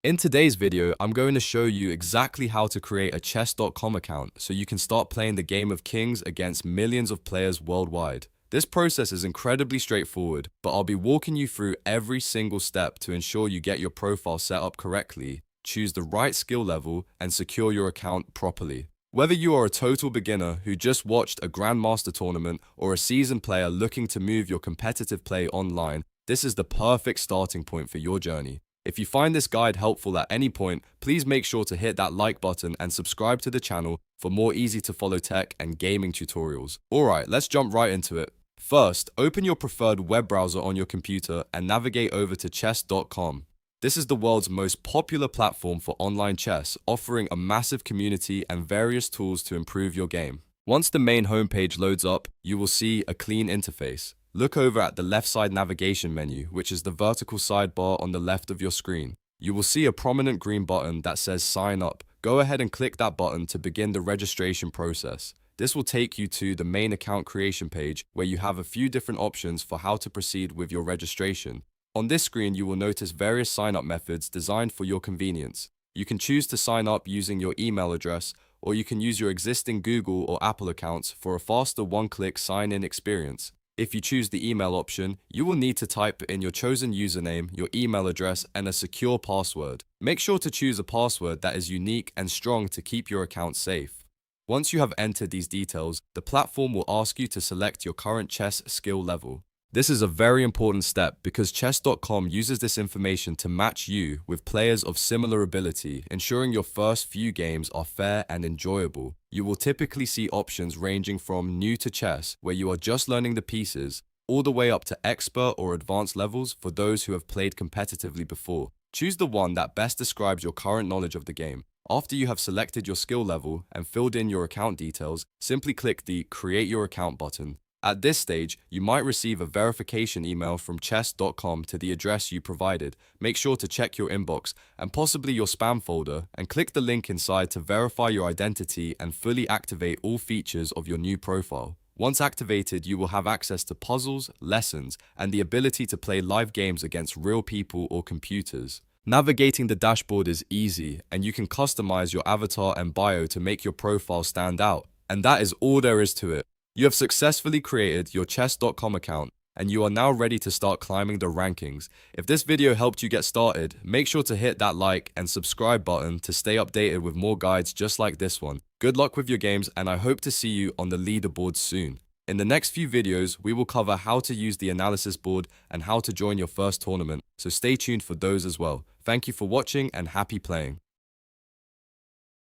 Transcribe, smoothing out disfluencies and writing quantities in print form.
In today's video, I'm going to show you exactly how to create a chess.com account so you can start playing the game of kings against millions of players worldwide. This process is incredibly straightforward, but I'll be walking you through every single step to ensure you get your profile set up correctly, choose the right skill level, and secure your account properly. Whether you are a total beginner who just watched a Grandmaster tournament or a seasoned player looking to move your competitive play online, this is the perfect starting point for your journey. If you find this guide helpful at any point, please make sure to hit that like button and subscribe to the channel for more easy to follow tech and gaming tutorials. Alright, let's jump right into it. First, open your preferred web browser on your computer and navigate over to chess.com. This is the world's most popular platform for online chess, offering a massive community and various tools to improve your game. Once the main homepage loads up, you will see a clean interface. Look over at the left side navigation menu, which is the vertical sidebar on the left of your screen. You will see a prominent green button that says sign up. Go ahead and click that button to begin the registration process. This will take you to the main account creation page where you have a few different options for how to proceed with your registration. On this screen, you will notice various sign-up methods designed for your convenience. You can choose to sign up using your email address, or you can use your existing Google or Apple accounts for a faster one-click sign-in experience. If you choose the email option, you will need to type in your chosen username, your email address, and a secure password. Make sure to choose a password that is unique and strong to keep your account safe. Once you have entered these details, the platform will ask you to select your current chess skill level. This is a very important step because chess.com uses this information to match you with players of similar ability, ensuring your first few games are fair and enjoyable. You will typically see options ranging from new to chess, where you are just learning the pieces, all the way up to expert or advanced levels for those who have played competitively before. Choose the one that best describes your current knowledge of the game. After you have selected your skill level and filled in your account details, simply click the Create Your Account button. At this stage, you might receive a verification email from chess.com to the address you provided. Make sure to check your inbox and possibly your spam folder and click the link inside to verify your identity and fully activate all features of your new profile. Once activated, you will have access to puzzles, lessons, and the ability to play live games against real people or computers. Navigating the dashboard is easy, and you can customize your avatar and bio to make your profile stand out. And that is all there is to it. You have successfully created your chess.com account and you are now ready to start climbing the rankings. If this video helped you get started, make sure to hit that like and subscribe button to stay updated with more guides just like this one. Good luck with your games and I hope to see you on the leaderboard soon. In the next few videos, we will cover how to use the analysis board and how to join your first tournament, so stay tuned for those as well. Thank you for watching and happy playing.